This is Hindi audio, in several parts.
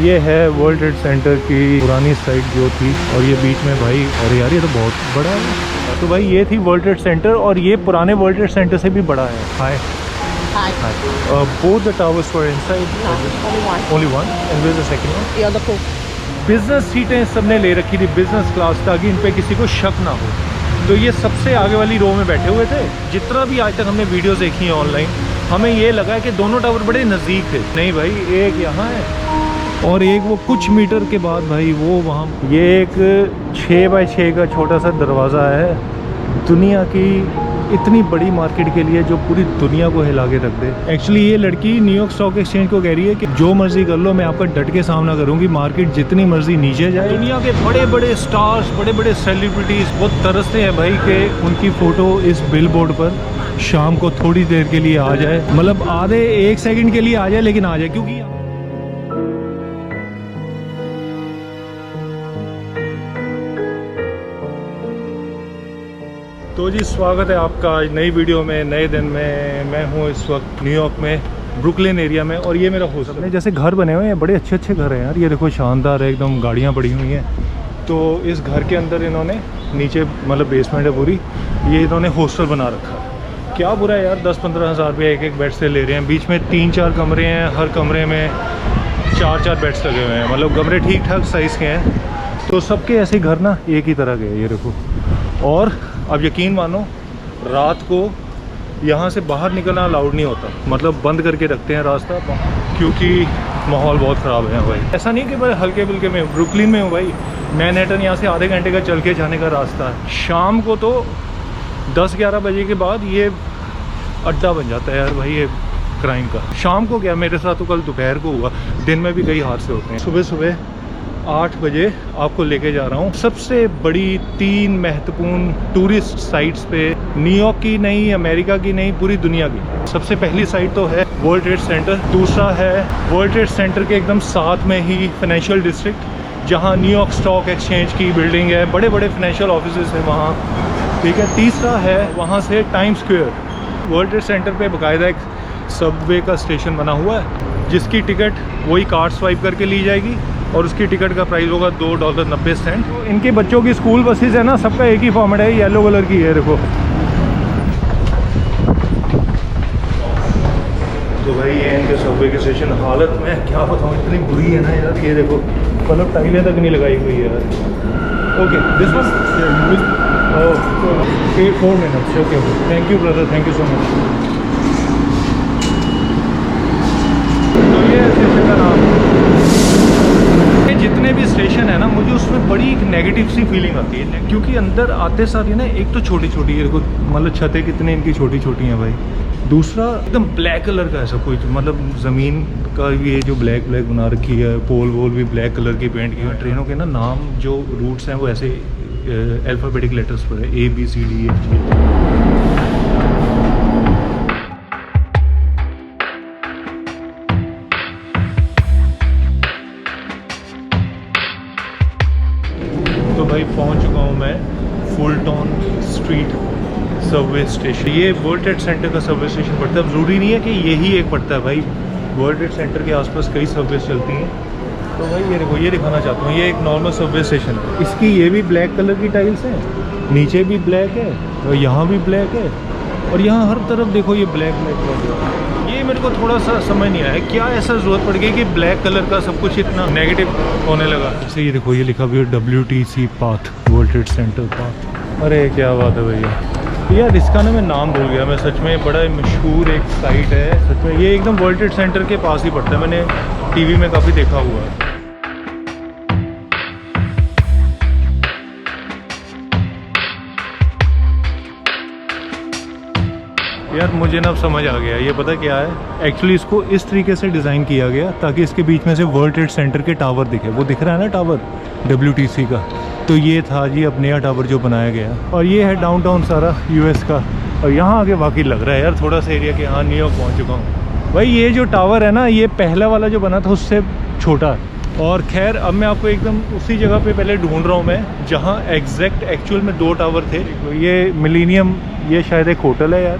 ये है वर्ल्ड ट्रेड सेंटर की पुरानी साइट जो थी, और ये बीच में भाई, अरे यार ये तो बहुत बड़ा है। तो भाई ये थी वर्ल्ड ट्रेड सेंटर, और ये पुराने वर्ल्ड ट्रेड सेंटर से भी बड़ा है। हाय both the towers were inside? No, only one. Only one? And where's the second one? The other two. Business सीटें सबने ले रखी थी, बिजनेस क्लास, ताकि इन पे किसी को शक ना हो। तो ये सबसे आगे वाली रो में बैठे हुए थे। जितना भी आज तक हमने वीडियोस देखी हैं ऑनलाइन, हमें ये लगा है कि दोनों टावर बड़े नज़दीक थे। नहीं भाई, एक यहाँ है और एक वो कुछ मीटर के बाद भाई वो वहाँ। ये एक 6 बाय 6 का छोटा सा दरवाज़ा है, दुनिया की इतनी बड़ी मार्केट के लिए जो पूरी दुनिया को हिला के रख दे। एक्चुअली ये लड़की न्यूयॉर्क स्टॉक एक्सचेंज को कह रही है कि जो मर्जी कर लो, मैं आपका डट के सामना करूंगी, मार्केट जितनी मर्जी नीचे जाए। दुनिया के बड़े बड़े स्टार्स, बड़े बड़े सेलिब्रिटीज़ बहुत तरसते हैं भाई कि उनकी फ़ोटो इस बिलबोर्ड पर शाम को थोड़ी देर के लिए आ जाए, मतलब आधे 1 सेकंड के लिए आ जाए, लेकिन आ जाए। क्योंकि तो जी, स्वागत है आपका आज नई वीडियो में, नए दिन में। मैं हूँ इस वक्त न्यूयॉर्क में, ब्रुकलिन एरिया में, और ये मेरा हॉस्टल है। जैसे घर बने हुए हैं, बड़े अच्छे अच्छे घर हैं यार। ये देखो, शानदार है एकदम, गाड़ियाँ पड़ी हुई हैं। तो इस घर के अंदर इन्होंने नीचे, मतलब बेसमेंट है पूरी, ये इन्होंने हॉस्टल बना रखा है। क्या बुरा है यार, 10-15 हज़ार रुपये एक बेड से ले रहे हैं। बीच में 3-4 कमरे हैं, हर कमरे में 4-4 बेड्स लगे हुए हैं, मतलब कमरे ठीक ठाक साइज़ के हैं। तो सबके ऐसे घर ना एक ही तरह के हैं, ये देखो। और अब यकीन मानो, रात को यहाँ से बाहर निकलना अलाउड नहीं होता, मतलब बंद करके रखते हैं रास्ता, क्योंकि माहौल बहुत ख़राब है भाई। ऐसा नहीं कि भाई हल्के फुल्के में, ब्रुकलिन में हूँ भाई। मैनहट्टन यहाँ से आधे घंटे का चल के जाने का रास्ता है। शाम को तो 10-11 बजे के बाद ये अड्डा बन जाता है यार भाई, ये क्राइम का। शाम को क्या, मेरे साथ तो कल दोपहर को हुआ, दिन में भी कई हादसे होते हैं। सुबह सुबह 8 बजे आपको लेके जा रहा हूँ सबसे बड़ी 3 महत्वपूर्ण टूरिस्ट साइट्स पे, न्यूयॉर्क की नहीं, अमेरिका की नहीं, पूरी दुनिया की। सबसे पहली साइट तो है वर्ल्ड ट्रेड सेंटर, दूसरा है वर्ल्ड ट्रेड सेंटर के एकदम साथ में ही फाइनेंशियल डिस्ट्रिक्ट, जहाँ न्यूयॉर्क स्टॉक एक्सचेंज की बिल्डिंग है, बड़े बड़े फाइनेंशियल ऑफिसेस हैं वहाँ, ठीक है। तीसरा है वहाँ से time square. World trade centre पे बाकायदा एक सबवे का स्टेशन बना हुआ है, जिसकी टिकट वही कार्ड स्वाइप करके ली जाएगी, और उसकी टिकट का प्राइस होगा $2.90। तो इनके बच्चों की स्कूल बसेस है ना, सबका एक ही फॉर्मेट है, येलो कलर की है, देखो। तो भाई ये इनके सबवे के स्टेशन हालत में क्या बताऊँ, इतनी बुरी है ना यार। ये देखो, मतलब टाइलें तक नहीं लगाई हुई है यार। Okay, this one 4 minutes. Okay, thank you brother, thank you so much. तो ये स्टेशन का नाम, जितने भी स्टेशन है ना, मुझे उसमें बड़ी एक नेगेटिव सी फीलिंग आती है, क्योंकि अंदर आते साथ ही ना, एक तो छोटी छोटी है, देखो मतलब छतें कितने इनकी छोटी छोटी हैं भाई। दूसरा एकदम ब्लैक कलर का है सब कुछ, मतलब ज़मीन का ये जो ब्लैक बना रखी है, पोल वोल भी ब्लैक कलर की पेंट की है। ट्रेनों के ना नाम जो रूट्स हैं वो ऐसे अल्फ़ाबेटिक लेटर्स पर है, ABCDEFG। तो भाई पहुंच चुका हूं मैं फुलटॉन स्ट्रीट सबवे स्टेशन। ये वर्ल्ड ट्रेड सेंटर का सबवे स्टेशन पड़ता है। अब ज़रूरी नहीं है कि यही एक पड़ता है भाई, वर्ल्ड ट्रेड सेंटर के आसपास कई सबवे चलती हैं। तो भाई ये देखो, ये दिखाना चाहता हूँ, ये एक नॉर्मल सबवे स्टेशन है। इसकी ये भी ब्लैक कलर की टाइल्स हैं, नीचे भी ब्लैक है, और यहाँ भी ब्लैक है, और यहाँ हर तरफ देखो ये ब्लैक। ये मेरे को थोड़ा सा समझ नहीं आया, क्या ऐसा ज़रूरत पड़ गई कि ब्लैक कलर का सब कुछ इतना नेगेटिव होने लगा। जैसे ये देखो, ये लिखा हुआ है WTC path, world trade centre path. अरे क्या बात है भैया। यार इसका ना मैं नाम भूल गया, मैं सच में, बड़ा मशहूर एक साइट है सच में। ये एकदम वर्ल्ड ट्रेड सेंटर के पास ही पड़ता है, मैंने टीवी में काफ़ी देखा हुआ है। यार मुझे ना अब समझ आ गया, ये पता क्या है, एक्चुअली इसको इस तरीके से डिज़ाइन किया गया ताकि इसके बीच में से वर्ल्ड ट्रेड सेंटर के टावर दिखे। वो दिख रहा है ना टावर WTC का, तो ये था जी अब नया टावर जो बनाया गया। और ये है डाउनटाउन सारा US का, और यहाँ आके वाकई लग रहा है यार थोड़ा सा एरिया कि हाँ न्यूयॉर्क पहुँच चुका हूँ भाई। ये जो टावर है ना, ये पहला वाला जो बना था उससे छोटा है। और खैर अब मैं आपको एकदम उसी जगह पे पहले ढूंढ रहा हूँ मैं, जहाँ एक्चुअल में 2 टावर थे। ये मिलीनियम, ये शायद एक होटल है यार,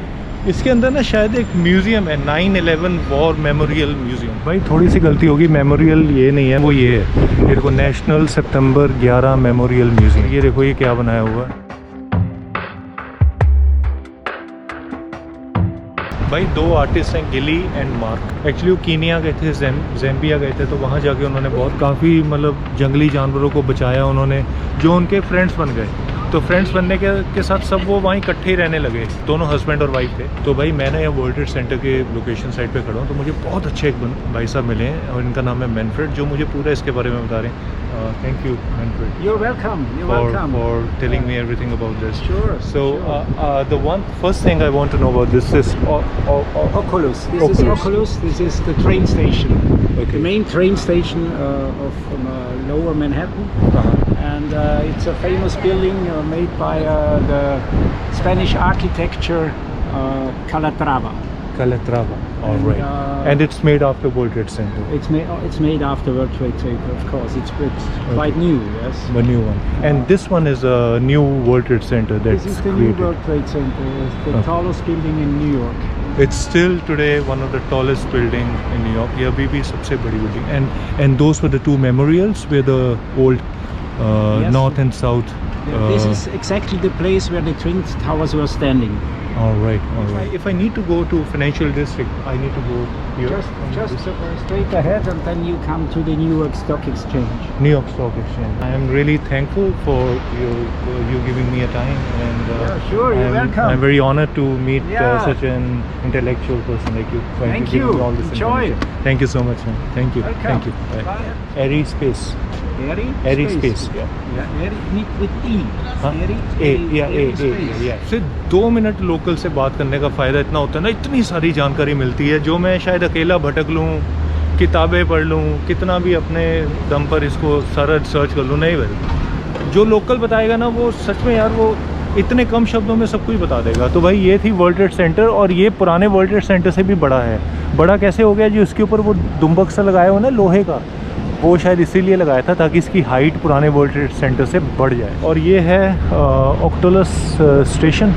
इसके अंदर ना शायद एक म्यूजियम है, 9/11 वॉर मेमोरियल म्यूजियम। भाई थोड़ी सी गलती होगी, मेमोरियल ये नहीं है, वो ये है, ये देखो नेशनल सितंबर 11 मेमोरियल म्यूजियम। ये देखो ये क्या बनाया हुआ है। भाई दो आर्टिस्ट हैं, गिली एंड मार्क। एक्चुअली वो कीनिया गए थे, ज़ैम्बिया गए थे, तो वहाँ जाके उन्होंने बहुत काफ़ी मतलब जंगली जानवरों को बचाया उन्होंने, जो उनके फ्रेंड्स बन गए। तो फ्रेंड्स बनने के साथ सब वो वहीं इकट्ठे ही रहने लगे, दोनों हस्बैंड और वाइफ थे। तो भाई मैं ना यहाँ वर्ल्ड ट्रेड सेंटर के लोकेशन साइड पे खड़ा हूँ, तो मुझे बहुत अच्छे एक भाई साहब मिले हैं और इनका नाम है मैनफ्रेड, जो मुझे पूरा इसके बारे में बता रहे हैं। Thank you, Manfred. You're welcome. You're welcome. For telling me everything about this. Sure. So, sure. The first thing I want to know about this is Oculus. This is Oculus. This is the train station. Okay. The main train station of Lower Manhattan. And it's a famous building made by the Spanish architecture Calatrava. Calatrava. All right. And it's made after World Trade Center. It's made after World Trade Center, of course. It's quite new, yes. The new one. And this one is a new World Trade Center that's This is the created. new World Trade Center. It's the tallest building in New York. It's still today one of the tallest building in New York. ये अभी भी सबसे बड़ी building. And those were the two memorials where the old Yes. North and South. This is exactly the place where the Twin Towers were standing. All right, all right. If I need to go to financial district, I need to go here. Just straight ahead, and then you come to the New York Stock Exchange. New York Stock Exchange. I am really thankful for you giving me a time, and Yeah, sure, you're welcome. I'm very honored to meet Yeah. such an intellectual person like you. Thank giving you. me all this Enjoy. information. Thank you so much, man. Thank you. Welcome. Thank you. Bye. Airy Space. Airy Space. Yeah, Airy with E. हाँ? Airy. Yeah. सिर्फ 2 मिनट लोकल से बात करने का फ़ायदा इतना होता है ना, इतनी सारी जानकारी मिलती है जो मैं शायद अकेला भटक लूँ, किताबें पढ़ लूँ, कितना भी अपने दम पर इसको सारा सर्च कर लूँ, नहीं भाई। जो लोकल बताएगा ना वो सच में यार, वो इतने कम शब्दों में सब कुछ बता देगा। तो भाई ये थी वर्ल्ड ट्रेड सेंटर, और ये पुराने वर्ल्ड ट्रेड सेंटर से भी बड़ा है। बड़ा कैसे हो गया, जो इसके ऊपर वो दुम्बक सा लगाया हो ना लोहे का, वो शायद इसीलिए लगाया था ताकि इसकी हाइट पुराने वर्ल्ड ट्रेड सेंटर से बढ़ जाए। और ये है ऑक्टोलस स्टेशन,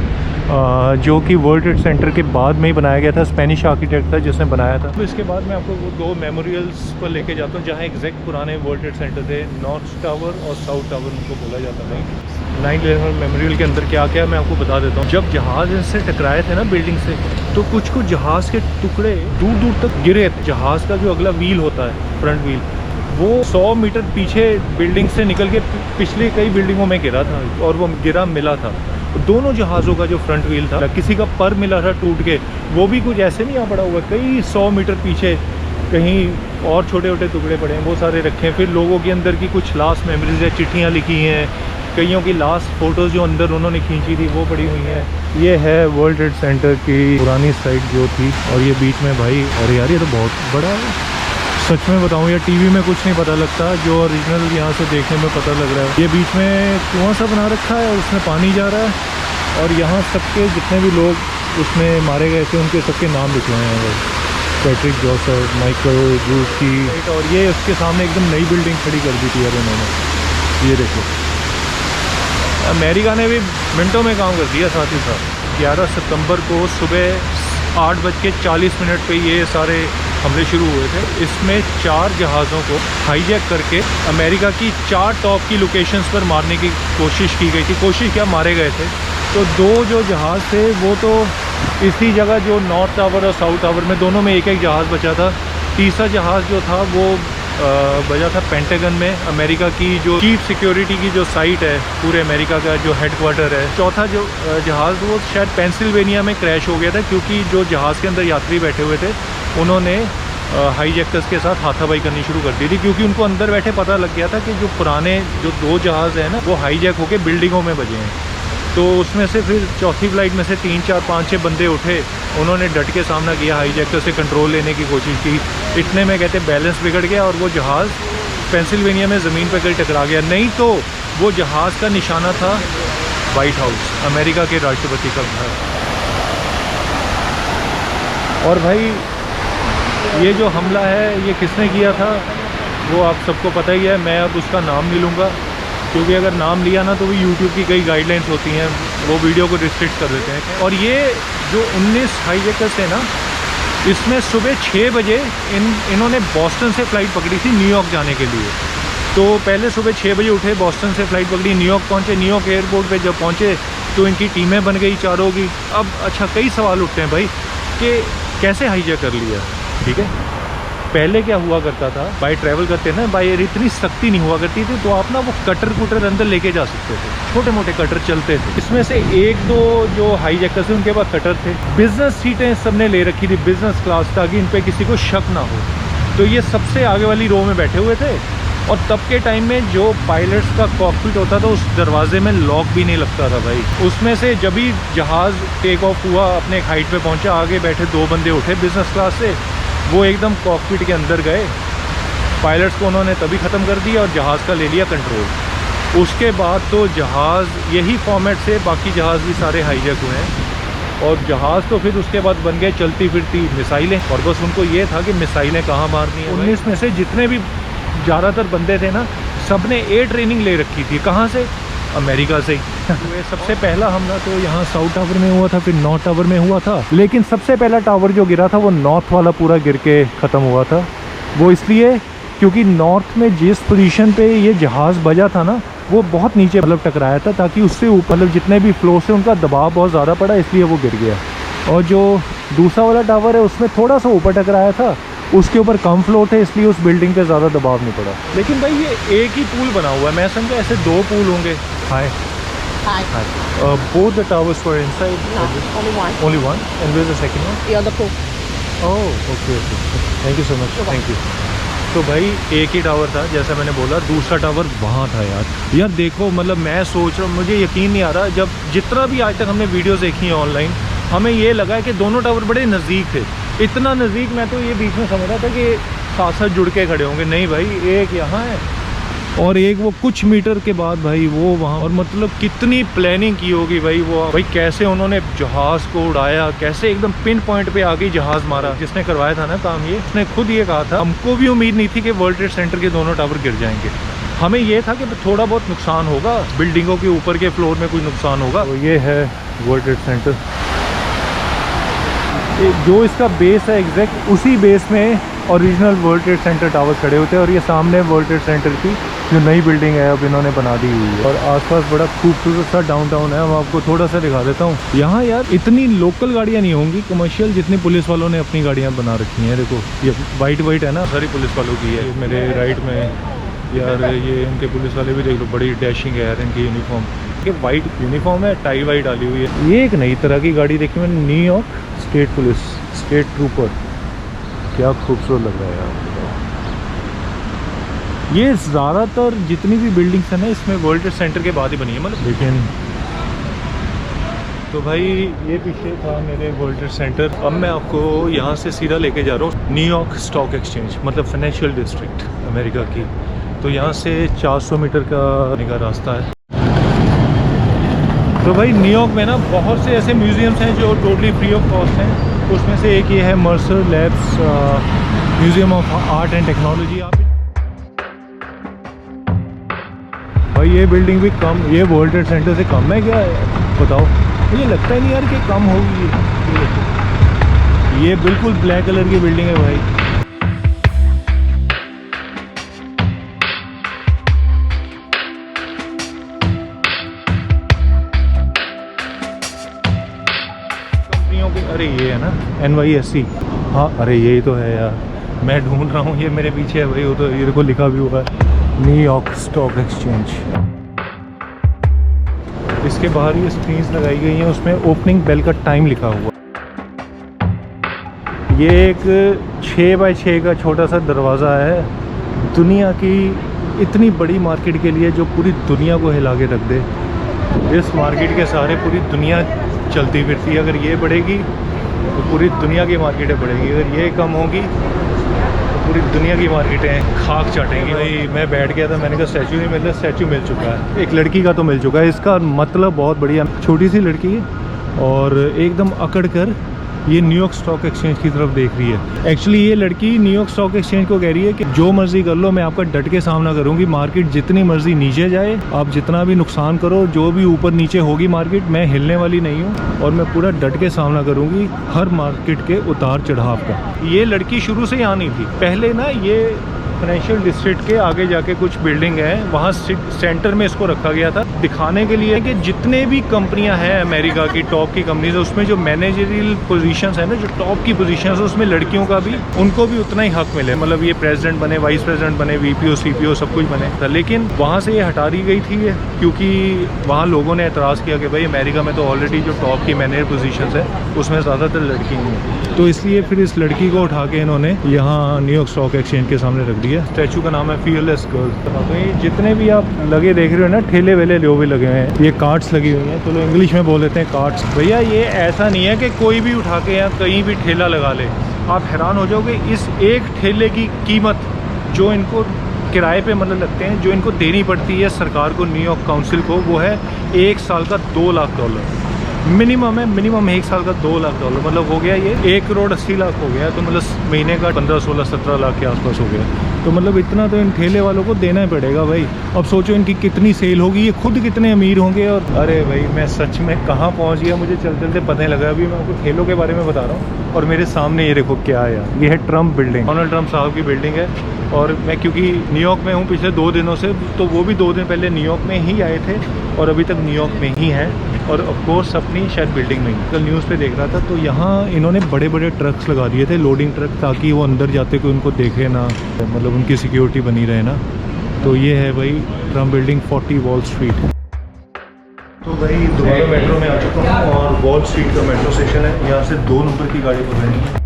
जो कि वर्ल्ड ट्रेड सेंटर के बाद में ही बनाया गया था। स्पेनिश आर्किटेक्ट था जिसने बनाया था। तो इसके बाद मैं आपको वो 2 मेमोरियल्स पर लेके जाता हूँ जहाँ एग्जैक्ट पुराने वर्ल्ड ट्रेड सेंटर थे। नॉर्थ टावर और साउथ टावर उनको बोला जाता था। 9/11 मेमोरियल के अंदर क्या क्या मैं आपको बता देता हूँ। जब जहाज़ इनसे टकराए थे ना बिल्डिंग से, तो कुछ जहाज़ के टुकड़े दूर दूर तक गिरे थे। जहाज़ का जो अगला व्हील होता है, फ्रंट व्हील, वो 100 मीटर पीछे बिल्डिंग से निकल के पिछली कई बिल्डिंगों में गिरा था, और वो गिरा मिला था। दोनों जहाज़ों का जो फ्रंट व्हील था, किसी का पर मिला था टूट के, वो भी कुछ ऐसे नहीं आ पड़ा हुआ, कई 100 मीटर पीछे कहीं और छोटे छोटे टुकड़े पड़े हैं, वो सारे रखे हैं। फिर लोगों के अंदर की कुछ लास्ट मेमोरीज है, चिट्ठियाँ लिखी हैं, कईयों की लास्ट फ़ोटोज़ जो अंदर उन्होंने खींची थी वो पड़ी हुई हैं। ये है वर्ल्ड ट्रेड सेंटर की पुरानी साइट जो थी, और ये बीच में भाई, और यार ये तो बहुत बड़ा है सच में बताऊँ, या टीवी में कुछ नहीं पता लगता, जो ओरिजिनल यहाँ से देखने में पता लग रहा है। ये बीच में कुआं सा बना रखा है, उसमें पानी जा रहा है, और यहाँ सबके जितने भी लोग उसमें मारे गए थे उनके सबके नाम लिखे हुए हैं। पैट्रिक जोसेफ, माइकल रूसी, और ये उसके सामने एकदम नई बिल्डिंग खड़ी कर दी थी यार उन्होंने। ये देखो, अमेरिका ने भी मिनटों में काम कर दिया। साथ ही साथ 11 सितंबर को सुबह 8:40 पे ये सारे हमले शुरू हुए थे। इसमें 4 जहाज़ों को हाईजैक करके अमेरिका की 4 टॉप की लोकेशंस पर मारने की कोशिश की गई थी। कोशिश क्या, मारे गए थे। तो 2 जो जहाज़ थे वो तो इसी जगह, जो नॉर्थ टावर और साउथ टावर में, दोनों में एक एक जहाज़ बचा था। तीसरा जहाज़ जो था वो बजा था पेंटागन में, अमेरिका की जो चीफ सिक्योरिटी की जो साइट है पूरे अमेरिका का, जो हेडक्वार्टर है। चौथा जो जहाज़ वो शायद पेंसिल्वेनिया में क्रैश हो गया था, क्योंकि जो जहाज़ के अंदर यात्री बैठे हुए थे उन्होंने हाईजैकर्स के साथ हाथापाई करनी शुरू कर दी थी, क्योंकि उनको अंदर बैठे पता लग गया था कि जो पुराने जो 2 जहाज़ हैं ना, वो हाईजैक होकर बिल्डिंगों में बजे हैं। तो उसमें से फिर चौथी फ्लाइट में से 3, 4, 5, 6 बंदे उठे, उन्होंने डट के सामना किया, हाईजैकर से कंट्रोल लेने की कोशिश की। इतने में कहते बैलेंस बिगड़ गया और वो जहाज़ पेंसिल्वेनिया में ज़मीन पर कहीं टकरा गया। नहीं तो वो जहाज़ का निशाना था वाइट हाउस, अमेरिका के राष्ट्रपति का घर। और भाई ये जो हमला है ये किसने किया था वो आप सबको पता ही है, मैं अब उसका नाम नहीं लूँगा। क्योंकि अगर नाम लिया ना तो भी यूट्यूब की कई गाइडलाइंस होती हैं, वो वीडियो को रिस्ट्रिक्ट कर देते हैं। और ये जो 19 हाईजैकर्स थे ना, इसमें सुबह 6 बजे इन्होंने बॉस्टन से फ़्लाइट पकड़ी थी न्यूयॉर्क जाने के लिए। तो पहले सुबह 6 बजे उठे, बॉस्टन से फ़्लाइट पकड़ी, न्यूयॉर्क पहुँचे। न्यूयॉर्क एयरपोर्ट पे जब पहुँचे तो इनकी टीमें बन गई चारों की। अब अच्छा कई सवाल उठते हैं भाई कि कैसे हाईजैक कर लिया, ठीक है। पहले क्या हुआ करता था, बाई ट्रैवल करते ना, बाई एयर इतनी सख्ती नहीं हुआ करती थी, तो आप ना वो कटर कुटर अंदर लेके जा सकते थे, छोटे मोटे कटर चलते थे। इसमें से एक दो जो हाईजैकर्स थे उनके पास कटर थे। बिजनेस सीटें सबने ले रखी थी, बिजनेस क्लास, ताकि इन पे किसी को शक ना हो। तो ये सबसे आगे वाली रो में बैठे हुए थे। और तब के टाइम में जो पायलट्स का कॉकपिट होता था, उस दरवाजे में लॉक भी नहीं लगता था भाई। उसमें से जब भी जहाज़ टेक ऑफ हुआ, अपने एक हाइट पे पहुंचा, आगे बैठे 2 बंदे उठे बिजनेस क्लास से, वो एकदम कॉकपिट के अंदर गए। पायलट्स को उन्होंने तभी ख़त्म कर दिया और जहाज़ का ले लिया कंट्रोल। उसके बाद तो जहाज़ यही फॉर्मेट से बाकी जहाज़ भी सारे हाईजैक हुए हैं। और जहाज़ तो फिर उसके बाद बन गए चलती फिरती मिसाइलें, और बस उनको ये था कि मिसाइलें कहाँ मारनी है। 19 में से जितने भी ज़्यादातर बंदे थे ना, सब ने एयर ट्रेनिंग ले रखी थी। कहाँ से? अमेरिका से ही। सबसे पहला हमला तो यहाँ साउथ टावर में हुआ था, फिर नॉर्थ टावर में हुआ था। लेकिन सबसे पहला टावर जो गिरा था वो नॉर्थ वाला पूरा गिर के ख़त्म हुआ था। वो इसलिए क्योंकि नॉर्थ में जिस पोजीशन पे ये जहाज़ बजा था ना, वो बहुत नीचे मतलब टकराया था, ताकि उससे ऊपर मतलब जितने भी फ्लो से उनका दबाव बहुत ज़्यादा पड़ा, इसलिए वो गिर गया। और जो दूसरा वाला टावर है उसमें थोड़ा सा ऊपर टकराया था, उसके ऊपर कम फ्लो थे, इसलिए उस बिल्डिंग पे ज़्यादा दबाव नहीं पड़ा। लेकिन भाई ये एक ही पूल बना हुआ है, मैं समझा ऐसे 2 पूल होंगे। हाय both the towers were inside? No, only one. Only one? And where's the second one? The other pool. Oh, okay. Thank you so much. Thank you. तो भाई एक ही टावर था, जैसा मैंने बोला। दूसरा टावर वहाँ था यार देखो, मतलब मैं सोच रहा हूँ, मुझे यकीन नहीं आ रहा, जब जितना भी आज तक हमने वीडियोस देखी हैं ऑनलाइन, हमें ये लगा है कि दोनों टावर बड़े नज़दीक थे। इतना नज़दीक, मैं तो ये बीच में समझ रहा था कि साथ साथ जुड़ के खड़े होंगे। नहीं भाई, एक यहाँ है और एक वो कुछ मीटर के बाद भाई वो वहाँ। और मतलब कितनी प्लानिंग की होगी भाई, वो भाई कैसे उन्होंने जहाज़ को उड़ाया, कैसे एकदम पिन पॉइंट पे आके जहाज़ मारा। जिसने करवाया था ना काम, ये उसने खुद ये कहा था, हमको भी उम्मीद नहीं थी कि वर्ल्ड ट्रेड सेंटर के दोनों टावर गिर जाएंगे। हमें ये था कि थोड़ा बहुत नुकसान होगा, बिल्डिंगों के ऊपर के फ्लोर में कोई नुकसान होगा। तो ये है वर्ल्ड ट्रेड सेंटर, जो इसका बेस है एग्जैक्ट उसी बेस में original world trade centre tower खड़े होते हैं। और ये सामने वर्ल्ड ट्रेड सेंटर की जो नई बिल्डिंग है अब इन्होंने बना दी हुई है। और आसपास बड़ा खूबसूरत सा डाउनटाउन है। मैं आपको थोड़ा सा दिखा देता हूँ। यहाँ यार इतनी लोकल गाड़ियाँ नहीं होंगी कमर्शियल, जितनी पुलिस वालों ने अपनी गाड़ियाँ बना रखी हैं। देखो ये वाइट है ना, सारी पुलिस वालों की है। मेरे राइट में यार ये इनके पुलिस वाले भी देख लो, बड़ी डैशिंग है यार इनकी यूनिफॉर्म। ये वाइट यूनिफॉर्म है, टाई वाइट डाली हुई है। ये एक नई तरह की गाड़ी देखी मैंने, New York state police, state trooper. क्या खूबसूरत लग रहा है यार। ये ज़्यादातर जितनी भी बिल्डिंग्स हैं ना, इसमें वर्ल्ड ट्रेड सेंटर के बाद ही बनी है मतलब। लेकिन तो भाई ये पीछे था मेरे वर्ल्ड ट्रेड सेंटर। अब मैं आपको यहाँ से सीधा लेके जा रहा हूँ न्यूयॉर्क स्टॉक एक्सचेंज, मतलब फाइनेंशियल डिस्ट्रिक्ट अमेरिका की। तो यहाँ से 400 मीटर का रास्ता है। तो भाई न्यूयॉर्क में ना बहुत से ऐसे म्यूज़ियम्स हैं जो टोटली फ्री ऑफ कॉस्ट हैं। उसमें से एक ये है Mercer labs museum of art and technology. आप भाई ये बिल्डिंग भी कम, ये वर्ल्ड ट्रेड सेंटर से कम है क्या बताओ? मुझे लगता ही नहीं यार कि कम होगी। ये बिल्कुल ब्लैक कलर की बिल्डिंग है भाई। अरे ये है ना NYSE, हाँ अरे यही तो है यार, मैं ढूंढ रहा हूँ। ये मेरे पीछे है भाई, वो तो ये को लिखा भी हुआ है न्यूयॉर्क स्टॉक एक्सचेंज। इसके बाहर ये स्क्रीन्स लगाई गई हैं, उसमें ओपनिंग बेल का टाइम लिखा हुआ। ये एक 6 बाय 6 का छोटा सा दरवाज़ा है दुनिया की इतनी बड़ी मार्केट के लिए, जो पूरी दुनिया को हिला के रख दे। इस मार्केट के सहारे पूरी दुनिया चलती फिरती है। अगर ये बढ़ेगी तो पूरी दुनिया की मार्केटें बढ़ेगी, अगर ये कम होगी तो पूरी दुनिया की मार्केटें खाक चाटेंगी। भाई मैं बैठ गया था, मैंने कहा स्टैचू नहीं मिल रहा, स्टैचू मिल चुका है। एक लड़की का तो मिल चुका है। इसका मतलब बहुत बढ़िया, छोटी सी लड़की है और एकदम अकड़ कर ये न्यूयॉर्क स्टॉक एक्सचेंज की तरफ देख रही है। एक्चुअली ये लड़की न्यूयॉर्क स्टॉक एक्सचेंज को कह रही है कि जो मर्जी कर लो, मैं आपका डट के सामना करूंगी। मार्केट जितनी मर्जी नीचे जाए, आप जितना भी नुकसान करो, जो भी ऊपर नीचे होगी मार्केट, मैं हिलने वाली नहीं हूँ और मैं पूरा डट के सामना करूंगी हर मार्केट के उतार चढ़ाव का। ये लड़की शुरू से यहाँ नहीं थी। पहले ना ये फाइनेंशियल डिस्ट्रिक्ट के आगे जाके कुछ बिल्डिंग है, वहाँ सेंटर में इसको रखा गया था दिखाने के लिए कि जितने भी कंपनियां हैं अमेरिका की टॉप की कंपनीज, उसमें जो मैनेजरियल पोजीशंस है ना, जो टॉप की पोजीशंस है, उसमें लड़कियों का भी, उनको भी उतना ही हक मिले। मतलब ये प्रेसिडेंट बने, वाइस प्रेसिडेंट बने, वीपीओ सीपीओ सब कुछ बने था। लेकिन वहाँ से ये हटा दी गई थी क्योंकि वहाँ लोगों ने एतराज़ किया कि भाई अमेरिका में तो ऑलरेडी जो टॉप की मैनेजर पोजीशंस है उसमें ज़्यादातर लड़की नहीं है। तो इसलिए फिर इस लड़की को उठा के इन्होंने यहाँ न्यूयॉर्क स्टॉक एक्सचेंज के सामने रख दिया। स्टैचू का नाम है फियरलेस गर्ल। तो ये जितने भी आप लगे देख रहे हो ना, ठेले वेले जो भी लगे हुए हैं, ये कार्ट्स लगी हुई हैं। तो लोग इंग्लिश में बोल देते हैं कार्ट्स। भैया ये ऐसा नहीं है कि कोई भी उठा के यहाँ कहीं भी ठेला लगा ले। आप हैरान हो जाओगे, इस एक ठेले की कीमत जो इनको किराए पे मतलब लगते हैं, जो इनको देनी पड़ती है सरकार को, न्यूयॉर्क काउंसिल को, वो है 1 साल का $2 लाख मिनिमम है। मिनिमम 1 साल का $2 लाख, मतलब हो गया ये 1,80,00,000 हो गया। तो मतलब महीने का 15, 16, 17 लाख के आसपास हो गया। तो मतलब इतना तो इन ठेले वालों को देना ही पड़ेगा भाई। अब सोचो इनकी कितनी सेल होगी, ये खुद कितने अमीर होंगे। और अरे भाई मैं सच में कहाँ पहुँच गया, मुझे चलते चलते पता नहीं लगा। अभी मैं आपको ठेलों के बारे में बता रहा हूँ और मेरे सामने ये देखो क्या है यार, ये है ट्रम्प बिल्डिंग, डोनाल्ड ट्रम्प साहब की बिल्डिंग है। और मैं क्योंकि न्यूयॉर्क में हूँ पिछले 2 दिनों से, तो वो भी 2 दिन पहले न्यूयॉर्क में ही आए थे और अभी तक न्यूयॉर्क में ही हैं। और ऑफ कोर्स अपनी शायद बिल्डिंग में ही। कल न्यूज़ पे देख रहा था, तो यहाँ इन्होंने बड़े बड़े ट्रक्स लगा दिए थे, लोडिंग ट्रक, ताकि वो अंदर जाते कोई उनको देखे ना, मतलब उनकी सिक्योरिटी बनी रहे ना। तो ये है भाई ट्रम्प बिल्डिंग, 40 वॉल स्ट्रीट। तो भाई दोबारा मेट्रो में आ चुका हूँ और वॉल स्ट्रीट का मेट्रो स्टेशन है। यहाँ से 2 नंबर की गाड़ी पकड़नी है।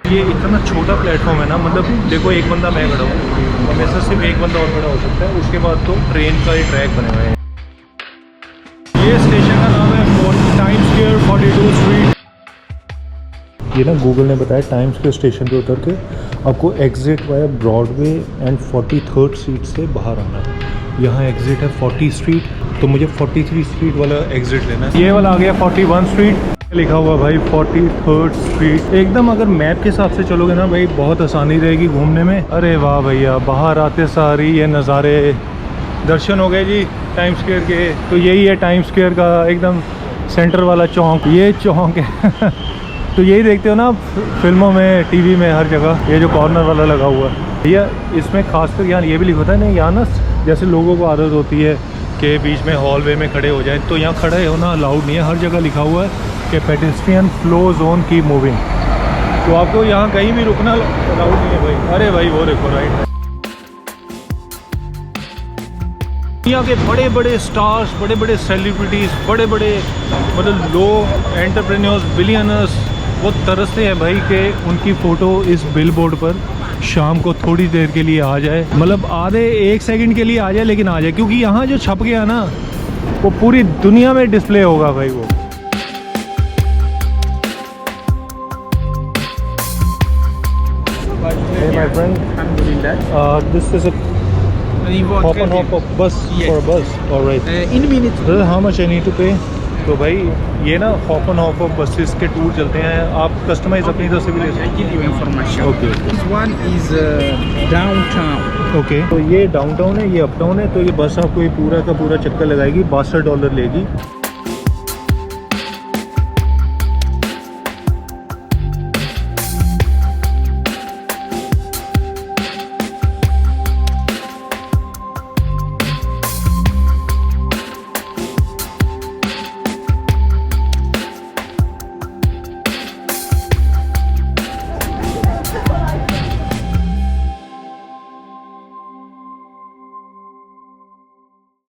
ये इतना छोटा प्लेटफॉर्म है ना, मतलब देखो एक बंदा मैं खड़ा हूँ और मेरे से सिर्फ एक बंदा और खड़ा हो सकता है। उसके बाद तो ट्रेन का ही ट्रैक बने हुए हैं। ये स्टेशन का नाम है टाइम्स स्क्वायर 42 स्ट्रीट। ये ना गूगल ने बताया टाइम्स स्क्वायर स्टेशन पे उतर के आपको exit via Broadway and 43rd street से बाहर आना है। यहाँ एग्जिट है 40 स्ट्रीट, तो मुझे 43 स्ट्रीट वाला एग्जिट लेना है। ये वाला आ गया 41 स्ट्रीट, लिखा हुआ भाई 43rd स्ट्रीट। एकदम अगर मैप के हिसाब से चलोगे ना भाई, बहुत आसानी रहेगी घूमने में। अरे वाह भैया, बाहर आते सारी ये नज़ारे, दर्शन हो गए जी टाइम्स स्क्वायर के। तो यही है टाइम्स स्क्वायर का एकदम सेंटर वाला चौक, ये चौक है। तो यही देखते हो ना फिल्मों में, टीवी में, हर जगह ये जो कॉर्नर वाला लगा हुआ है भैया। इसमें खासकर यहाँ ये भी लिखा था ना, यहाँ ना जैसे लोगों को आदत होती है कि बीच में हॉलवे में खड़े हो जाए, तो यहाँ खड़े होना अलाउड नहीं है। हर जगह लिखा हुआ है कि पेडेस्ट्रियन फ्लो जोन की मूविंग, तो आपको यहाँ कहीं भी रुकना अलाउड नहीं है भाई। अरे भाई वो देखो राइट, यहाँ के बड़े बड़े स्टार्स, बड़े बड़े सेलिब्रिटीज़, बड़े बड़े मतलब लोग, एंटरप्रेन्योर्स, बिलियनर्स, वो तरसते हैं भाई कि उनकी फ़ोटो इस बिलबोर्ड पर शाम को थोड़ी देर के लिए आ जाए, मतलब आधे 1 सेकंड के लिए आ जाए, लेकिन आ जाए। क्योंकि यहाँ जो छप गया ना, वो पूरी दुनिया में डिस्प्ले होगा भाई वो। Hey my friend, this is a hop and hop of bus for a bus. All right. In minutes. How much I need to pay? तो भाई ये ना hop and hop off buses के टूर चलते हैं, आप कस्टमाइज अपनी तरफ से भी ले सकते हैं। I give you information. Okay. This one is downtown. Okay, तो ये डाउनटाउन है, ये अपटाउन है। तो ये बस आपको ये पूरा का पूरा चक्कर लगाएगी, $62 लेगी।